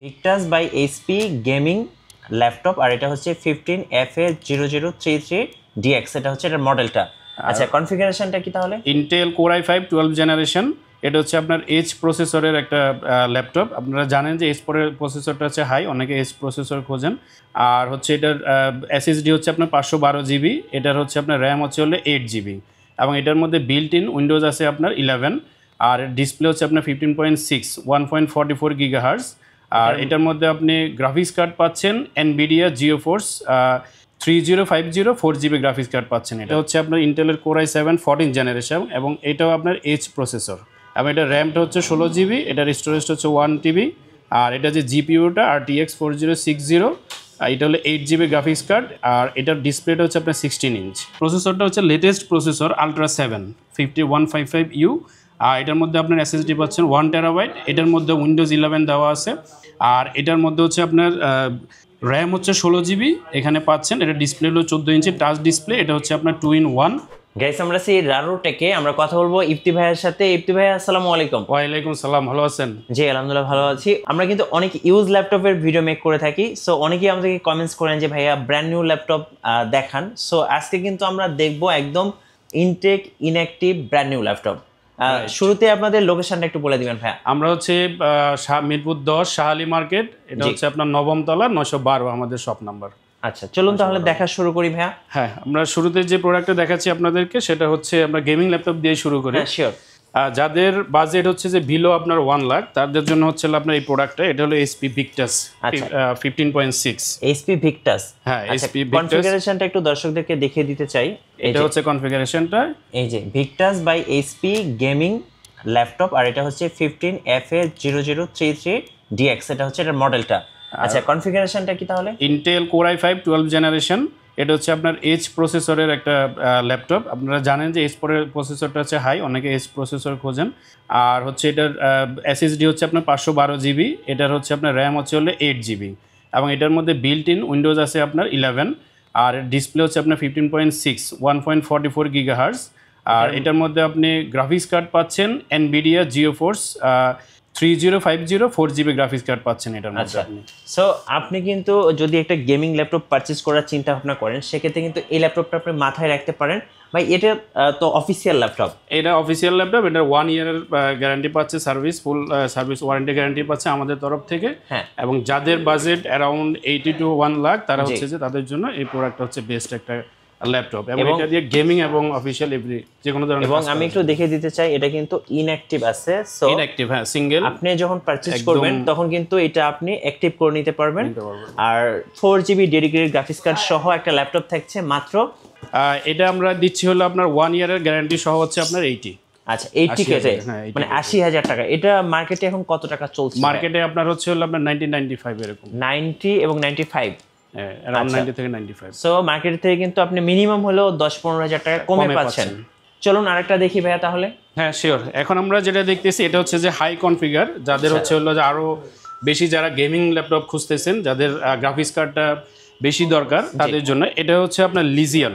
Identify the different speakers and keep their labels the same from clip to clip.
Speaker 1: Victus by HP gaming laptop আর এটা হচ্ছে 15FA0033DX এটা হচ্ছে এটার মডেলটা। আচ্ছা কনফিগারেশনটা কি তাহলে?
Speaker 2: Intel core i5 12 generation. এটা হচ্ছে আপনার এইচ প্রসেসরের একটা ল্যাপটপ। আপনারা জানেন যে এইচ প্রসেসরটা হচ্ছে হাই, অনেকে এইচ প্রসেসর খোঁজেন। আর হচ্ছে এটার এসএসডি হচ্ছে আপনার 512 GB। এটার হচ্ছে আপনার র্যাম হচ্ছে হলে 8 GB এবং এটার মধ্যে বিল্ট ইন উইন্ডোজ আছে আপনার 11। আর ডিসপ্লে হচ্ছে আপনার 15.6 1.44 GHz। আর এটার মধ্যে আপনি গ্রাফিক্স কার্ড পাচ্ছেন এনভিডিয়া জিওফোর্স 3050 4GB গ্রাফিক্স কার্ড পাচ্ছেন। এটা হচ্ছে আপনার ইন্টেলের কোর i7 14 জেনারেশন এবং এটাও আপনার এইচ প্রসেসর এবং এটা র্যামটা হচ্ছে 16 GB, এটার স্টোরেজটা হচ্ছে 1 TB। আর এটা যে জিপিইউটা RTX 4060, এটা হলো 8GB গ্রাফিক্স কার্ড। আর এটার ডিসপ্লেটা হচ্ছে আপনার 16 ইঞ্চ। প্রসেসরটা হচ্ছে লেটেস্ট প্রসেসর আলট্রা 7 5155U। আর এটার মধ্যে আপনার এসএসডি পাচ্ছেন 1TB। এটার মধ্যে উইন্ডোজ 11 দেওয়া আছে। আর এটার মধ্যে হচ্ছে আপনার র্যাম হচ্ছে 16 GB এখানে পাচ্ছেন। এটা ডিসপ্লে হলো 14 ইঞ্চি টাচ ডিসপ্লে। এটা হচ্ছে আপনার 2-in-1।
Speaker 1: গাইস আমরা সেই রারো টেকে আমরা কথা বলবো ইফতি ভাইয়ের সাথে। ইফতি ভাই আসসালামু আলাইকুম।
Speaker 2: ওয়ালাইকুম সালাম, ভালো আছেন?
Speaker 1: জি আলহামদুলিল্লাহ ভালো আছি। আমরা কিন্তু অনেক ইউজ ল্যাপটপের ভিডিও মেক করে থাকি, সো অনেকেই আমাদেরকে কমেন্টস করেন যে ভাইয়া ব্র্যান্ড নিউ ল্যাপটপ দেখান। সো আজকে কিন্তু আমরা দেখবো একদম intact inactive brand new laptop. শুরুতে আপনাদের লোকেশনটা একটু বলে দিবেন ভাইয়া।
Speaker 2: আমরা হচ্ছে মিরপুর 10 শাহ আলী মার্কেট। এটা হচ্ছে আপনার 9ম তলা 912 আমাদের শপ নাম্বার।
Speaker 1: আচ্ছা চলুন তাহলে দেখা শুরু করি ভাইয়া।
Speaker 2: হ্যাঁ, আমরা শুরুতে যে প্রোডাক্টটা দেখাচ্ছি আপনাদেরকে সেটা হচ্ছে আমরা গেমিং ল্যাপটপ দিয়ে শুরু করি।
Speaker 1: হ্যাঁ শিওর।
Speaker 2: যাদের বাজেট হচ্ছে যে বিলো আপনার 1 লাখ তাদের জন্য হচ্ছে আপনার এই প্রোডাক্টটা। এটা হলো এইচপি ভিক্টাস 15.6
Speaker 1: এইচপি ভিক্টাস।
Speaker 2: হ্যাঁ এইচপি ভিক্টাস।
Speaker 1: কনফিগারেশনটা একটু দর্শকদেরকে দেখিয়ে দিতে চাই।
Speaker 2: এটা হচ্ছে কনফিগারেশনটা, এই
Speaker 1: যে Victus by HP gaming laptop আর এটা হচ্ছে 15FA0033DX এটা হচ্ছে এটার মডেলটা। আচ্ছা কনফিগারেশনটা কি তাহলে?
Speaker 2: Intel core i5 12 generation. এটা হচ্ছে আপনার এইচ প্রসেসরের একটা ল্যাপটপ। আপনারা জানেন যে এইচ প্রসেসরটা হচ্ছে হাই, অনেকে এইচ প্রসেসর খোঁজেন। আর হচ্ছে এটার এসএসডি হচ্ছে আপনার 512 GB। এটার হচ্ছে আপনার র্যাম হচ্ছে হলে 8 GB এবং এটার মধ্যে বিল্ট ইন উইন্ডোজ আছে আপনার 11। আর ডিসপ্লে হচ্ছে আপনার 15.6 1.44 GHz। আর এটার মধ্যে আপনি গ্রাফিক্স কার্ড পাচ্ছেন এনভিডিয়া জিওফোর্স 3050 4GB গ্রাফিক্স কার্ড পাচ্ছেন এটার মধ্যে আপনি।
Speaker 1: সো আপনি কিন্তু যদি একটা গেমিং ল্যাপটপ পারচেজ করার চিন্তা ভাবনা করেন সেক্ষেত্রে কিন্তু এই ল্যাপটপটা আপনি মাথায় রাখতে পারেন। ভাই এটা তো অফিসিয়াল ল্যাপটপ,
Speaker 2: এটা অফিসিয়াল ল্যাপটপ। এটা 1 ইয়ারের গ্যারান্টি পাচ্ছে, ফুল সার্ভিস ওয়ারেন্টি গ্যারান্টি পাচ্ছে আমাদের তরফ থেকে।
Speaker 1: হ্যাঁ,
Speaker 2: এবং যাদের বাজেট অ্যারাউন্ড 80 to 1 লাখ তারা হচ্ছে যে তাদের জন্য এই প্রোডাক্টটা হচ্ছে বেস্ট একটা ল্যাপটপ। এবং এটা দিয়ে গেমিং এবং অফিসিয়াল এভরি যে কোনো ধরনের।
Speaker 1: এবং আমি একটু দেখিয়ে দিতে চাই এটা কিন্তু ইনঅ্যাক্টিভ আছে। সো
Speaker 2: ইনঅ্যাক্টিভ, হ্যাঁ সিঙ্গেল।
Speaker 1: আপনি যখন পারচেজ করবেন তখন কিন্তু এটা আপনি অ্যাক্টিভ করে নিতে পারবেন। আর 4GB ডেডিকেটেড গ্রাফিক্স কার্ড সহ একটা ল্যাপটপ থাকছে মাত্র।
Speaker 2: এটা আমরা দিচ্ছি হলো আপনার 1 ইয়ারের গ্যারান্টি সহ হচ্ছে আপনার 80।
Speaker 1: আচ্ছা 80K মানে 80,000 টাকা। এটা মার্কেটে এখন কত টাকা চলছে?
Speaker 2: মার্কেটে আপনার হচ্ছে হলো আপনার 90-95 এরকম।
Speaker 1: 90 এবং 95,
Speaker 2: অ্যারাউন্ড 90 থেকে 95।
Speaker 1: সো মার্কেট থেকে কিন্তু আপনি মিনিমাম হলেও 10-15,000 টাকা কমে পাচ্ছেন। চলুন আরেকটা দেখি ভাইয়া তাহলে।
Speaker 2: হ্যাঁ শিওর। এখন আমরা যেটা দেখতেছি এটা হচ্ছে যে হাই কনফিগার, যাদের হচ্ছে হলো যে আরো বেশি যারা গেমিং ল্যাপটপ খুঁজতেছেন, যাদের গ্রাফিক্স কার্ডটা বেশি দরকার তাদের জন্য। এটা হচ্ছে আপনার লিজিয়ন,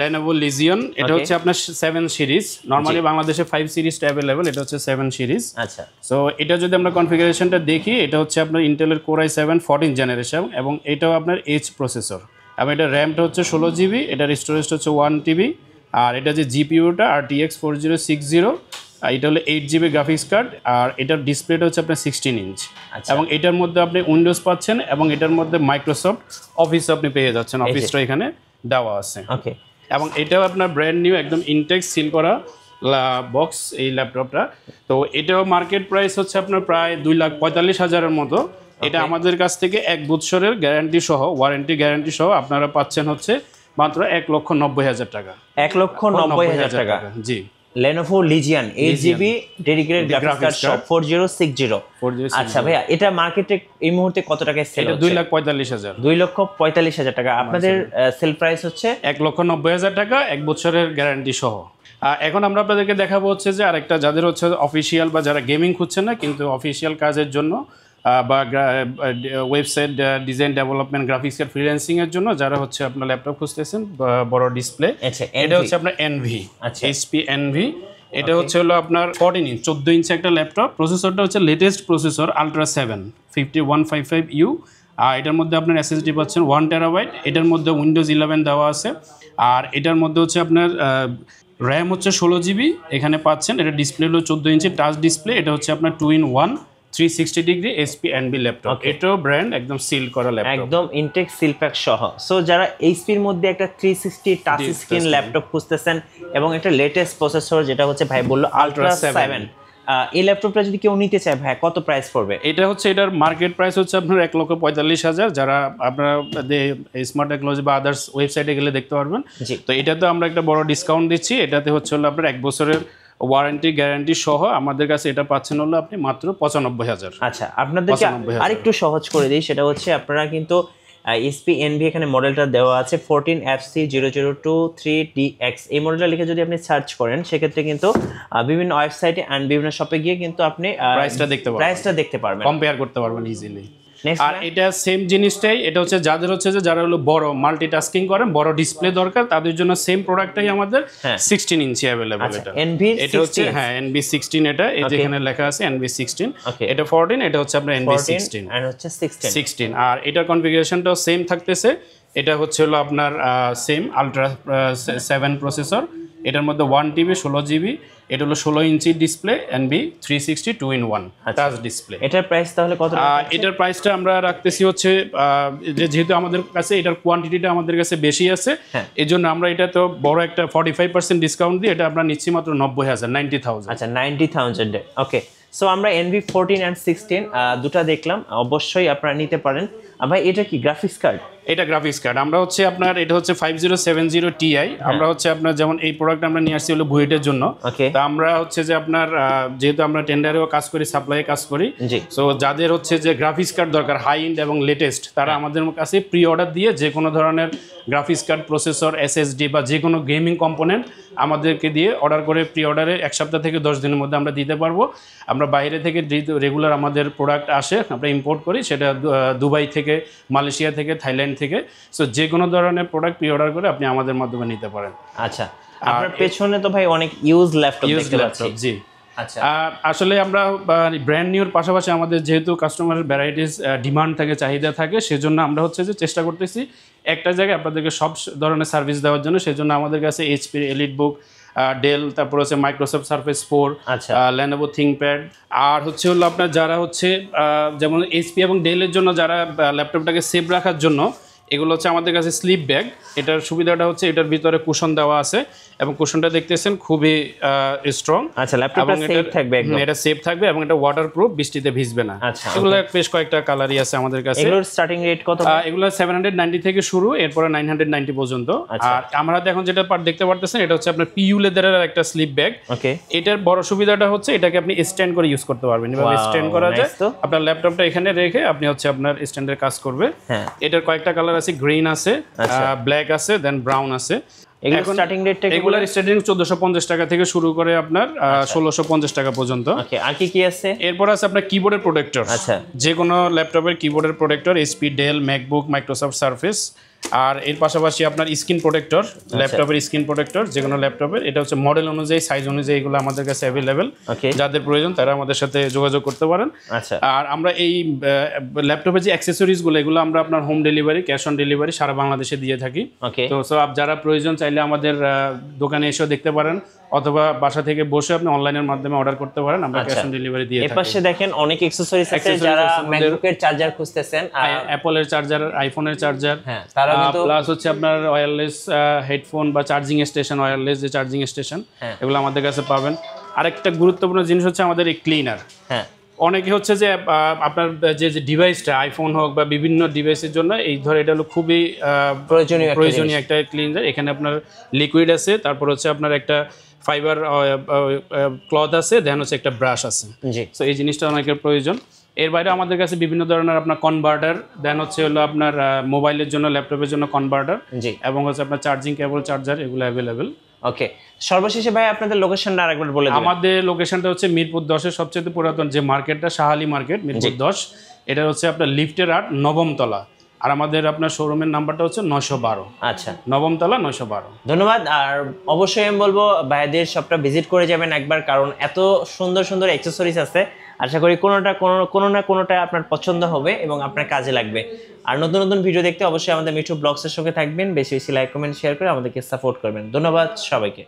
Speaker 2: লেনোভো লিজিয়ন। এটা হচ্ছে আপনার 7 সিরিজ। নরমালি বাংলাদেশে 5 সিরিজটা অ্যাভেলেবল, এটা হচ্ছে 7 সিরিজ।
Speaker 1: আচ্ছা
Speaker 2: সো এটা যদি আমরা কনফিগারেশনটা দেখি, এটা হচ্ছে আপনার ইন্টেলের কোর i7 14 জেনারেশন এবং এটাও আপনার এইচ প্রসেসর এবং এটা র্যামটা হচ্ছে 16 GB, এটার স্টোরেজটা হচ্ছে 1 TB। আর এটা যে জিপিইউটা RTX 4060, এটা হলো 8GB গ্রাফিক্স কার্ড। আর এটার ডিসপ্লেটা হচ্ছে আপনার 16 ইঞ্চ এবং এটার মধ্যে আপনি উইন্ডোজ পাচ্ছেন এবং এটার মধ্যে মাইক্রোসফট অফিস আপনি পেয়ে যাচ্ছেন। অফিসটা এখানে দেওয়া আছে।
Speaker 1: ওকে।
Speaker 2: এবং এটাও আপনার ব্র্যান্ড নিউ একদম ইনটেক সিল করা বক্স এই ল্যাপটপটা। তো এটাও মার্কেট প্রাইস হচ্ছে আপনার প্রায় 2,45,000-এর মতো। এটা আমাদের কাছ থেকে 1 বছরের গ্যারান্টি সহ, ওয়ারেন্টি গ্যারান্টি সহ আপনারা পাচ্ছেন হচ্ছে মাত্র 1,90,000 টাকা।
Speaker 1: 1,90,000 টাকা।
Speaker 2: জি।
Speaker 1: Lenovo Legion 8GB dedicated graphics card 4060। আচ্ছা ভাইয়া এটা মার্কেটে এই মুহূর্তে কত টাকায় সেল হচ্ছে?
Speaker 2: 2,45,000।
Speaker 1: 2,45,000 টাকা। আপনাদের সেল প্রাইস হচ্ছে
Speaker 2: 1,90,000 টাকা 1 বছরের গ্যারান্টি সহ। এখন আমরা আপনাদেরকে দেখাবো হচ্ছে যে আরেকটা, যাদের হচ্ছে অফিসিয়াল বা যারা গেমিং খুঁজছেন না কিন্তু অফিসিয়াল কাজের জন্য বা ওয়েবসাইট ডিজাইন ডেভেলপমেন্ট গ্রাফিক্স এর ফ্রিল্যান্সিং এর জন্য যারা হচ্ছে আপনার ল্যাপটপ খুঁজতেছেন বড় ডিসপ্লে, এটা হচ্ছে আপনার এনভি, এইচপি এনভি। এটা হচ্ছে হলো আপনার 14 ইঞ্চ 14 ইঞ্চি একটা ল্যাপটপ। প্রসেসরটা হচ্ছে লেটেস্ট প্রসেসর আলট্রা 7 5155U। আর এটার মধ্যে আপনার এসএসডি পাচ্ছেন 1 টেরাবাইট। এটার মধ্যে উইন্ডোজ 11 দেওয়া আছে। আর এটার মধ্যে হচ্ছে আপনার র্যাম হচ্ছে 16 জিবি এখানে পাচ্ছেন। এটা ডিসপ্লে হলো 14 ইঞ্চি টাচ ডিসপ্লে। এটা হচ্ছে আপনার 2-in-1 360 degree HP NB laptop. এটাও ব্র্যান্ড একদম সিল করা ল্যাপটপ,
Speaker 1: একদম ইনটেক সিল প্যাক সহ। সো যারা এইচপির মধ্যে একটা 360 টাচ স্ক্রিন ল্যাপটপ খুঁজতেছেন এবং একটা লেটেস্ট প্রসেসর যেটা হচ্ছে ভাই বললো আলট্রা 7, এই ল্যাপটপটা যদি কেউ নিতে চায় ভাই কত প্রাইস পড়বে?
Speaker 2: এটা হচ্ছে এটার মার্কেট প্রাইস হচ্ছে আপনার 1,45,000। যারা আপনারা স্মার্ট টেকনোলজি বা আদার্স ওয়েবসাইটে গেলে দেখতে পারবেন। তো এটাতে আমরা একটা বড় ডিসকাউন্ট দিচ্ছি। এটাতে হচ্ছে হলো আপনার 1 বছরের ওয়ারেন্টি গ্যারান্টি সহ আমাদের কাছে এটা পাচ্ছেন হলো আপনি মাত্র 95,000।
Speaker 1: আচ্ছা, আপনাদেরকে আরেকটু সহজ করে দিই, সেটা হচ্ছে আপনারা কিন্তু এইচপি এনভি এখানে মডেলটা দেওয়া আছে 14FC00203DX। এই মডেলটা লিখে যদি আপনি সার্চ করেন সেক্ষেত্রে কিন্তু বিভিন্ন ওয়েবসাইটে অ্যান্ড বিভিন্ন শপে গিয়ে কিন্তু আপনি প্রাইসটা দেখতে পারবেন,
Speaker 2: কম্পেয়ার করতে পারবেন ইজিলি। আর এটা সেম জিনিসটাই, এটা হচ্ছে যাদের হচ্ছে যে যারা হলো বড় মাল্টিটাস্কিং করেন, বড় ডিসপ্লে দরকার, তাদের জন্য সেম প্রোডাক্টটাই আমাদের 16 ইঞ্চি अवेलेबल। এটা হচ্ছে হ্যাঁ NV16, এটা এই যেখানে লেখা আছে NV16, এটা 14, এটা হচ্ছে আপনার NV16
Speaker 1: আর হচ্ছে
Speaker 2: 16। আর এটার কনফিগারেশনটাও সেম থাকতেছে। এটা হচ্ছে হলো আপনার সেম আলট্রা 7 প্রসেসর। এটার মধ্যে 1 TB 16 GB। এটা হলো 16 ইঞ্চি ডিসপ্লে এনবি 360 2-in-1 টাচ ডিসপ্লে।
Speaker 1: এটার প্রাইস তাহলে কত?
Speaker 2: এটার প্রাইসটা আমরা রাখতেছি হচ্ছে যেহেতু আমাদের কাছে এটার কোয়ান্টিটিটা আমাদের কাছে বেশি আছে, এই জন্য আমরা এটা তো বড় একটা 45% ডিসকাউন্ট দিয়ে এটা আমরা নিচ্ছি মাত্র 90,000 90,000।
Speaker 1: আচ্ছা 90,000। ওকে, সো আমরা NV14 and 16 দুটা দেখলাম, অবশ্যই আপনারা নিতে পারেন। ভাই এটা কি গ্রাফিক্স কার্ড?
Speaker 2: এটা গ্রাফিক্স কার্ড। আমরা হচ্ছে আপনার এটা হচ্ছে 5070 Ti। আমরা হচ্ছে আপনার যেমন এই প্রোডাক্ট আমরা নিয়ে আসছি হলো বুয়েটের জন্য। তা আমরা হচ্ছে যে আপনার যেহেতু আমরা টেন্ডারেও কাজ করি, সাপ্লাইয়ে কাজ করি, সো যাদের হচ্ছে যে গ্রাফিক্স কার্ড দরকার হাই এন্ড এবং লেটেস্ট, তারা আমাদের কাছে প্রি অর্ডার দিয়ে যে কোনো ধরনের গ্রাফিক্স কার্ড, প্রসেসর, এসএসডি বা যে কোনো গেমিং কম্পোনেন্ট আমাদেরকে দিয়ে অর্ডার করে প্রি অর্ডারে 1 সপ্তাহ থেকে 10 দিনের মধ্যে আমরা দিতে পারবো। আমরা বাইরে থেকে রেগুলার আমাদের প্রোডাক্ট আসে, আমরা ইম্পোর্ট করি, সেটা দুবাই থেকে, মালয়েশিয়া থেকে, থাইল্যান্ড থেকে। সো যে কোনো ধরনের প্রোডাক্ট প্রি অর্ডার করে আপনি আমাদের মাধ্যমে নিতে পারেন।
Speaker 1: আচ্ছা, আপনার পেছনে তো ভাই অনেক ইউজ ল্যাপটপ দেখতে পাচ্ছি।
Speaker 2: জি আচ্ছা, আসলে আমরা ব্র্যান্ড নিউর পাশাপাশি আমাদের যেহেতু কাস্টমারের ভ্যারাইটিস ডিমান্ড থাকে, চাহিদা থাকে, সেজন্য আমরা হচ্ছে যে চেষ্টা করতেছি একটা জায়গায় আপনাদেরকে সব ধরনের সার্ভিস দেওয়ার জন্য। সেজন্য আমাদের কাছে এইচপি এলিটবুক, ডেল, তারপর হচ্ছে মাইক্রোসফট সারফেস 4, লেনোভো থিংকপ্যাড। আর হচ্ছে হলো আপনার যারা হচ্ছে যেমন এইচপি এবং ডেলের জন্য যারা ল্যাপটপটাকে সেভ রাখার জন্য, এগুলো হচ্ছে আমাদের কাছে স্লিপ ব্যাগ। এটার সুবিধাটা হচ্ছে এটার ভিতরে কুশন দেওয়া আছে এবং কুশনটা দেখতেছেন খুবই স্ট্রং।
Speaker 1: আচ্ছা, ল্যাপটপটা সেফ থাকবে একদম।
Speaker 2: এটা সেফ থাকবে এবং এটা ওয়াটারপ্রুফ, বৃষ্টিতে ভিজবে না।
Speaker 1: আচ্ছা,
Speaker 2: এগুলো বেশ কয়েকটা কালারই আছে আমাদের কাছে।
Speaker 1: এগুলোর স্টার্টিং রেট কত?
Speaker 2: এগুলো 790 থেকে শুরু, এরপরে 990 পর্যন্ত। আর আমরা এখন যেটা দেখতে পারতেছেন এটা হচ্ছে আপনার পিইউ লেদারের একটা স্লিপ ব্যাগ। এটার বড় সুবিধাটা হচ্ছে এটাকে আপনি স্ট্যান্ড করে ইউজ করতে পারবেন। এভাবে স্ট্যান্ড করা যায়, আপনার ল্যাপটপটা এখানে রেখে আপনি হচ্ছে আপনার স্ট্যান্ডের কাজ করবে। এটার কয়েকটা কালার আছে, গ্রিন আছে, ব্ল্যাক আছে, দেন ব্রাউন আছে।
Speaker 1: এগুলো স্টার্টিং রেটটা
Speaker 2: এগুলোর স্টার্টিং 1450 টাকা থেকে শুরু করে আপনার 1650 টাকা পর্যন্ত।
Speaker 1: ওকে, আর কি কি আছে?
Speaker 2: এরপর আছে আপনার কিবোর্ডের প্রোটেক্টর।
Speaker 1: আচ্ছা,
Speaker 2: যে কোনো ল্যাপটপের কিবোর্ডের protector, HP, Dell, MacBook, Microsoft Surface. আর এর পাশাপাশি আপনার স্ক্রিন প্রোটেক্টর, ল্যাপটপের স্ক্রিন প্রোটেক্টর যে কোনো ল্যাপটপের। এটা হচ্ছে মডেল অনুযায়ী, সাইজ অনুযায়ী এগুলো আমাদের কাছে অ্যাভেলেবেল। যাদের প্রয়োজন তারা আমাদের সাথে যোগাযোগ করতে পারেন। আর আমরা এই ল্যাপটপের যে অ্যাক্সেসরিজগুলো, এগুলো আমরা আপনার home delivery, cash on delivery সারা বাংলাদেশে দিয়ে থাকি। তো সব যারা প্রয়োজন চাইলে আমাদের দোকানে এসেও দেখতে পারেন, অথবা বাসা থেকে বসে আপনি অনলাইনের মাধ্যমে অর্ডার করতে পারেন, আমরা ক্যাশ অন ডেলিভারি দিয়ে থাকি।
Speaker 1: এপাশে দেখেন অনেক অ্যাকসেসরিজ আছে, যারা ম্যাকবুকের চার্জার খুঁজতেছেন,
Speaker 2: অ্যাপলের চার্জার, আইফোনের চার্জার,
Speaker 1: তারা কিন্তু
Speaker 2: প্লাস হচ্ছে আপনার ওয়্যারলেস হেডফোন বা চার্জিং স্টেশন, ওয়্যারলেস যে চার্জিং স্টেশন, এগুলো আমাদের কাছে পাবেন। আরেকটা গুরুত্বপূর্ণ জিনিস হচ্ছে আমাদের এই ক্লিনার। অনেকে হচ্ছে যে আপনার যে ডিভাইসটা আইফোন হোক বা বিভিন্ন ডিভাইসের জন্য এই ধর এটা হলো খুবই প্রয়োজনীয় একটা ক্লিনার। এখানে আপনার লিকুইড আছে, তারপর হচ্ছে আপনার একটা ফাইবার ক্লথ আছে, দেন হচ্ছে একটা ব্রাশ আছে। সো এই জিনিসটা অনেকের প্রয়োজন। এর বাইরে আমাদের কাছে বিভিন্ন ধরনের আপনার কনভার্টার, দেন হচ্ছে হলো আপনার মোবাইলের জন্য, ল্যাপটপের জন্য কনভার্টার, এবং হচ্ছে আপনার চার্জিং কেবল, চার্জার, এগুলো অ্যাভেলেবেল।
Speaker 1: ওকে, সর্বশেষে ভাই আপনাদের লোকেশনটা আরেকবার বলে দিন।
Speaker 2: আমাদের লোকেশনটা হচ্ছে মিরপুর 10-এর সবচেয়ে পুরাতন যে মার্কেটটা, শাহালি মার্কেট, মিরপুর 10। এটা হচ্ছে আপনার লিফটের 8 নবম তলা। আর আমাদের আপনার শোরুমের নাম্বারটা হচ্ছে 912,
Speaker 1: আচ্ছা,
Speaker 2: নবম তলা 912।
Speaker 1: ধন্যবাদ। আর অবশ্যই আমি বলবো ভাইদের শপটা ভিজিট করে যাবেন একবার, কারণ এত সুন্দর সুন্দর অ্যাক্সেসরিজ আছে, আশা করি কোনো না কোনোটা আপনার পছন্দ হবে এবং আপনার কাজে লাগবে। আর নতুন নতুন ভিডিও দেখতে অবশ্যই আমাদের মিঠু ব্লগসের সঙ্গে থাকবেন, বেশি বেশি লাইক কমেন্ট শেয়ার করে আমাদেরকে সাপোর্ট করবেন। ধন্যবাদ সবাইকে।